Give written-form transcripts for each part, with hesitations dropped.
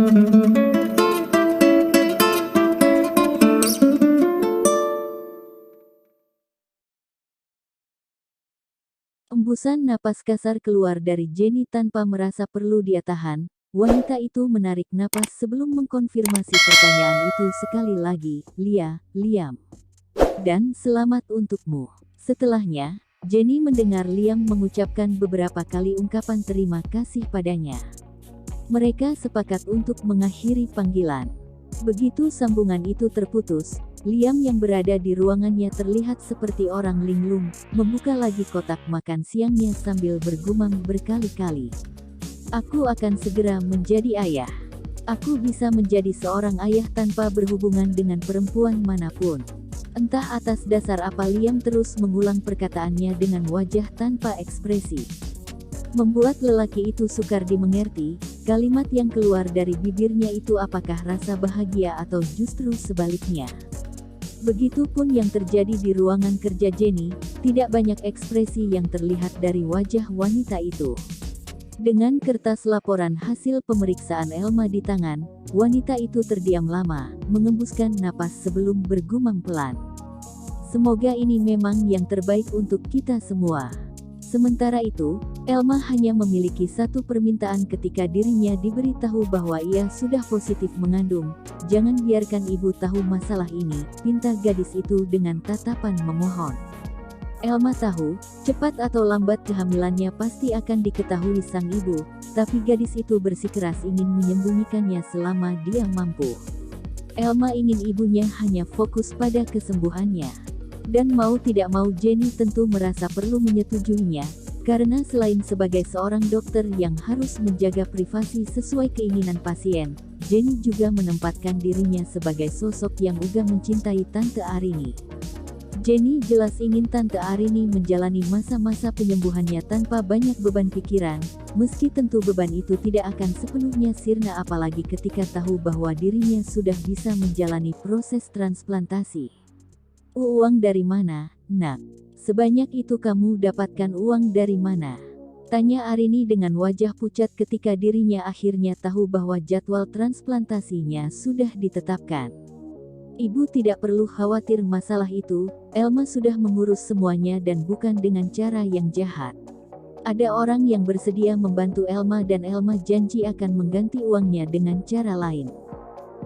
Embusan napas kasar keluar dari Jenny tanpa merasa perlu dia tahan. Wanita itu menarik napas sebelum mengkonfirmasi pertanyaan itu sekali lagi. Liam. Dan selamat untukmu. Setelahnya, Jenny mendengar Liam mengucapkan beberapa kali ungkapan terima kasih padanya. Mereka sepakat untuk mengakhiri panggilan. Begitu sambungan itu terputus, Liam yang berada di ruangannya terlihat seperti orang linglung, membuka lagi kotak makan siangnya sambil bergumam berkali-kali. Aku akan segera menjadi ayah. Aku bisa menjadi seorang ayah tanpa berhubungan dengan perempuan manapun. Entah atas dasar apa Liam terus mengulang perkataannya dengan wajah tanpa ekspresi. Membuat lelaki itu sukar dimengerti, kalimat yang keluar dari bibirnya itu apakah rasa bahagia atau justru sebaliknya. Begitupun yang terjadi di ruangan kerja Jenny, tidak banyak ekspresi yang terlihat dari wajah wanita itu. Dengan kertas laporan hasil pemeriksaan Elma di tangan, wanita itu terdiam lama, mengembuskan napas sebelum bergumam pelan. Semoga ini memang yang terbaik untuk kita semua. Sementara itu, Elma hanya memiliki satu permintaan ketika dirinya diberitahu bahwa ia sudah positif mengandung. Jangan biarkan ibu tahu masalah ini, pinta gadis itu dengan tatapan memohon. Elma tahu, cepat atau lambat kehamilannya pasti akan diketahui sang ibu, tapi gadis itu bersikeras ingin menyembunyikannya selama dia mampu. Elma ingin ibunya hanya fokus pada kesembuhannya. Dan mau tidak mau Jenny tentu merasa perlu menyetujuinya, karena selain sebagai seorang dokter yang harus menjaga privasi sesuai keinginan pasien, Jenny juga menempatkan dirinya sebagai sosok yang juga mencintai Tante Arini. Jenny jelas ingin Tante Arini menjalani masa-masa penyembuhannya tanpa banyak beban pikiran, meski tentu beban itu tidak akan sepenuhnya sirna apalagi ketika tahu bahwa dirinya sudah bisa menjalani proses transplantasi. Uang dari mana, nak? Sebanyak itu kamu dapatkan uang dari mana? Tanya Arini dengan wajah pucat ketika dirinya akhirnya tahu bahwa jadwal transplantasinya sudah ditetapkan. Ibu tidak perlu khawatir masalah itu, Elma sudah mengurus semuanya dan bukan dengan cara yang jahat. Ada orang yang bersedia membantu Elma dan Elma janji akan mengganti uangnya dengan cara lain.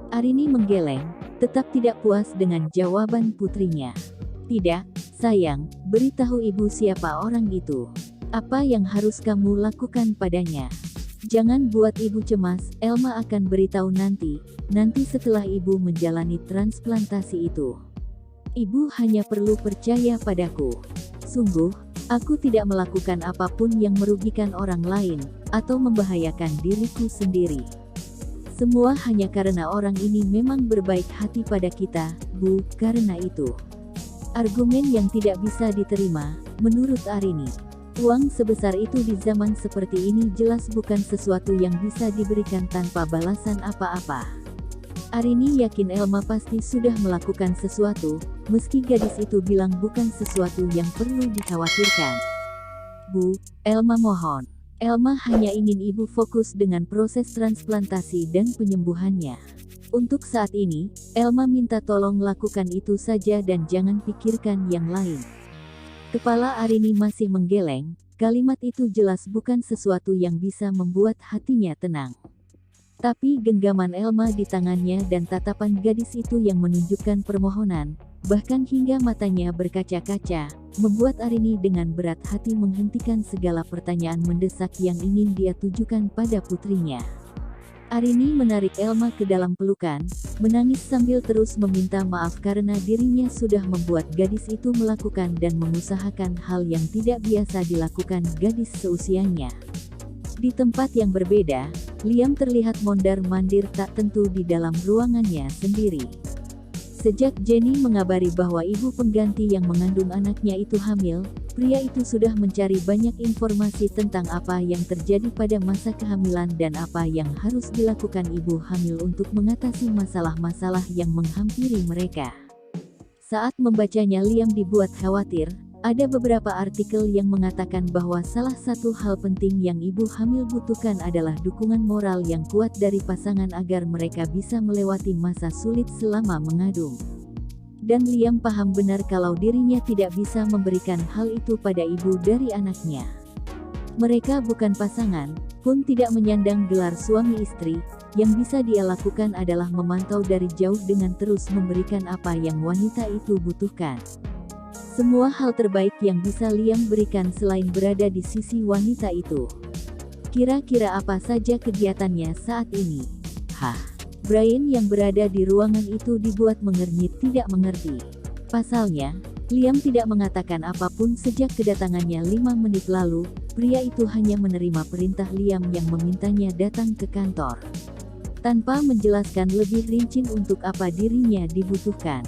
Arini menggeleng, tetap tidak puas dengan jawaban putrinya. Tidak, sayang, beritahu ibu siapa orang itu. Apa yang harus kamu lakukan padanya? Jangan buat ibu cemas, Elma akan beritahu nanti setelah ibu menjalani transplantasi itu. Ibu hanya perlu percaya padaku. Sungguh, aku tidak melakukan apapun yang merugikan orang lain, atau membahayakan diriku sendiri. Semua hanya karena orang ini memang berbaik hati pada kita, Bu, karena itu. Argumen yang tidak bisa diterima, menurut Arini. Uang sebesar itu di zaman seperti ini jelas bukan sesuatu yang bisa diberikan tanpa balasan apa-apa. Arini yakin Elma pasti sudah melakukan sesuatu, meski gadis itu bilang bukan sesuatu yang perlu dikhawatirkan. Bu, Elma mohon. Elma hanya ingin ibu fokus dengan proses transplantasi dan penyembuhannya. Untuk saat ini, Elma minta tolong lakukan itu saja dan jangan pikirkan yang lain. Kepala Arini masih menggeleng, kalimat itu jelas bukan sesuatu yang bisa membuat hatinya tenang. Tapi genggaman Elma di tangannya dan tatapan gadis itu yang menunjukkan permohonan, bahkan hingga matanya berkaca-kaca, membuat Arini dengan berat hati menghentikan segala pertanyaan mendesak yang ingin dia tujukan pada putrinya. Arini menarik Elma ke dalam pelukan, menangis sambil terus meminta maaf karena dirinya sudah membuat gadis itu melakukan dan mengusahakan hal yang tidak biasa dilakukan gadis seusianya. Di tempat yang berbeda, Liam terlihat mondar-mandir tak tentu di dalam ruangannya sendiri. Sejak Jenny mengabari bahwa ibu pengganti yang mengandung anaknya itu hamil, pria itu sudah mencari banyak informasi tentang apa yang terjadi pada masa kehamilan dan apa yang harus dilakukan ibu hamil untuk mengatasi masalah-masalah yang menghampiri mereka. Saat membacanya Liam dibuat khawatir, Ada beberapa artikel yang mengatakan bahwa salah satu hal penting yang ibu hamil butuhkan adalah dukungan moral yang kuat dari pasangan agar mereka bisa melewati masa sulit selama mengandung. Dan Liam paham benar kalau dirinya tidak bisa memberikan hal itu pada ibu dari anaknya. Mereka bukan pasangan, pun tidak menyandang gelar suami istri. Yang bisa dia lakukan adalah memantau dari jauh dengan terus memberikan apa yang wanita itu butuhkan. Semua hal terbaik yang bisa Liam berikan selain berada di sisi wanita itu. Kira-kira apa saja kegiatannya saat ini? Brian yang berada di ruangan itu dibuat mengernyit tidak mengerti. Pasalnya, Liam tidak mengatakan apapun sejak kedatangannya 5 menit lalu. Pria itu hanya menerima perintah Liam yang memintanya datang ke kantor. Tanpa menjelaskan lebih rinci untuk apa dirinya dibutuhkan.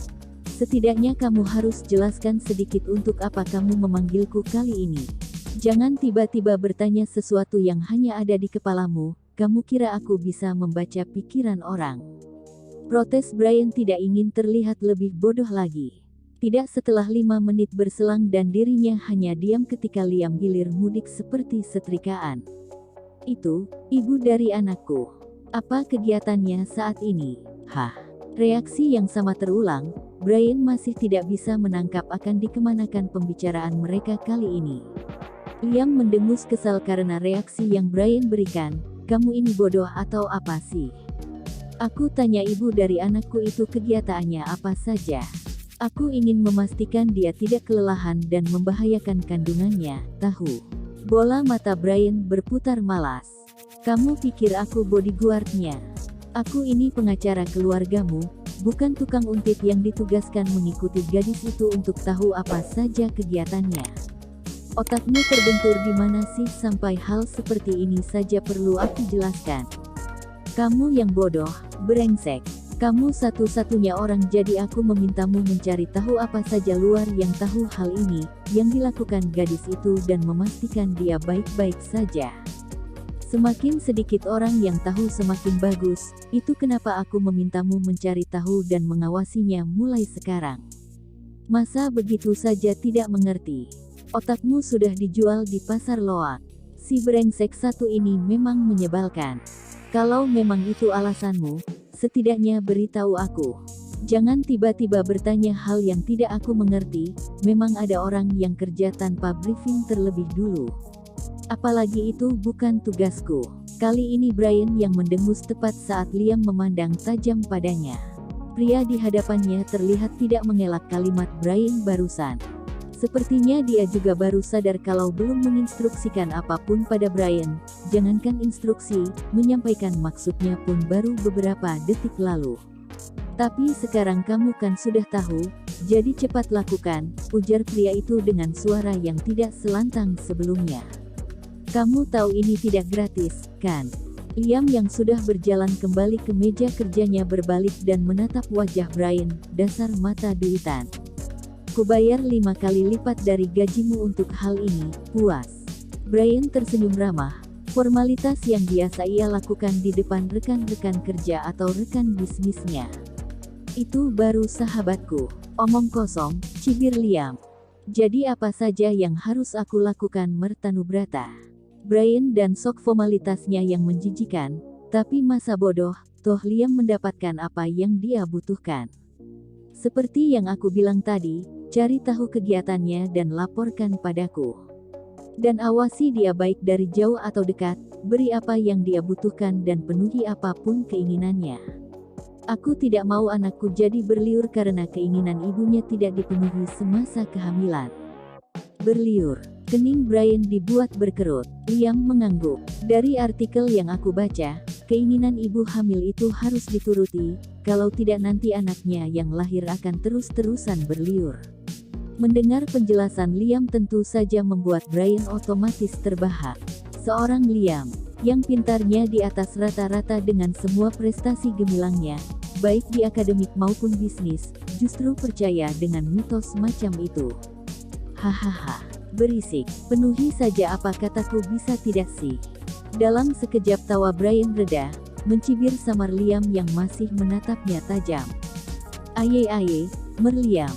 Setidaknya kamu harus jelaskan sedikit untuk apa kamu memanggilku kali ini. Jangan tiba-tiba bertanya sesuatu yang hanya ada di kepalamu. Kamu kira aku bisa membaca pikiran orang? Protes Brian tidak ingin terlihat lebih bodoh lagi. Tidak setelah 5 menit berselang dan dirinya hanya diam ketika Liam gilir mudik seperti setrikaan. Itu, ibu dari anakku. Apa kegiatannya saat ini? Reaksi yang sama terulang. Brian masih tidak bisa menangkap akan dikemanakan pembicaraan mereka kali ini. Liam mendengus kesal karena reaksi yang Brian berikan. Kamu ini bodoh atau apa sih? Aku tanya ibu dari anakku itu kegiatannya apa saja. Aku ingin memastikan dia tidak kelelahan dan membahayakan kandungannya, tahu. Bola mata Brian berputar malas. Kamu pikir aku bodyguardnya? Aku ini pengacara keluargamu, bukan tukang untit yang ditugaskan mengikuti gadis itu untuk tahu apa saja kegiatannya. Otakmu terbentur di mana sih sampai hal seperti ini saja perlu aku jelaskan? Kamu yang bodoh, brengsek. Kamu satu-satunya orang jadi aku memintamu mencari tahu apa saja luar yang tahu hal ini, yang dilakukan gadis itu dan memastikan dia baik-baik saja. Semakin sedikit orang yang tahu semakin bagus, itu kenapa aku memintamu mencari tahu dan mengawasinya mulai sekarang. Masa begitu saja tidak mengerti? Otakmu sudah dijual di pasar loak. Si brengsek satu ini memang menyebalkan. Kalau memang itu alasanmu, setidaknya beritahu aku. Jangan tiba-tiba bertanya hal yang tidak aku mengerti. Memang ada orang yang kerja tanpa briefing terlebih dulu. Apalagi itu bukan tugasku. Kali ini Brian yang mendengus tepat saat Liam memandang tajam padanya. Pria di hadapannya terlihat tidak mengelak kalimat Brian barusan. Sepertinya dia juga baru sadar kalau belum menginstruksikan apapun pada Brian. Jangankan instruksi, menyampaikan maksudnya pun baru beberapa detik lalu. Tapi sekarang kamu kan sudah tahu, jadi cepat lakukan, ujar pria itu dengan suara yang tidak selantang sebelumnya. Kamu tahu ini tidak gratis, kan? Liam yang sudah berjalan kembali ke meja kerjanya berbalik dan menatap wajah Brian, dasar mata duitan. Kubayar 5 kali lipat dari gajimu untuk hal ini, puas. Brian tersenyum ramah, formalitas yang biasa ia lakukan di depan rekan-rekan kerja atau rekan bisnisnya. Itu baru sahabatku, omong kosong, cibir Liam. Jadi apa saja yang harus aku lakukan Mertanubrata? Brian dan sok formalitasnya yang menjijikan, tapi masa bodoh, toh Liam mendapatkan apa yang dia butuhkan. Seperti yang aku bilang tadi, cari tahu kegiatannya dan laporkan padaku. Dan awasi dia baik dari jauh atau dekat, beri apa yang dia butuhkan dan penuhi apapun keinginannya. Aku tidak mau anakku jadi berliur karena keinginan ibunya tidak dipenuhi semasa kehamilan. Berliur. Kening Brian dibuat berkerut. Liam mengangguk. Dari artikel yang aku baca, keinginan ibu hamil itu harus dituruti, kalau tidak nanti anaknya yang lahir akan terus-terusan berliur. Mendengar penjelasan Liam tentu saja membuat Brian otomatis terbahak. Seorang Liam, yang pintarnya di atas rata-rata dengan semua prestasi gemilangnya, baik di akademik maupun bisnis, justru percaya dengan mitos macam itu. Hahaha, berisik, penuhi saja apa kataku bisa tidak sih? Dalam sekejap tawa Brian reda, mencibir samar Liam yang masih menatapnya tajam. Aye, Merliam.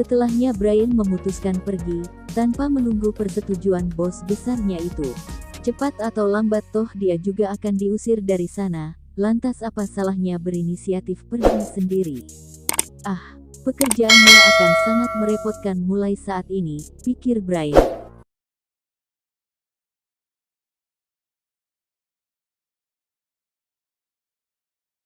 Setelahnya Brian memutuskan pergi, tanpa menunggu persetujuan bos besarnya itu. Cepat atau lambat toh dia juga akan diusir dari sana, lantas apa salahnya berinisiatif pergi sendiri? Ah, pekerjaannya akan sangat merepotkan mulai saat ini, pikir Brian.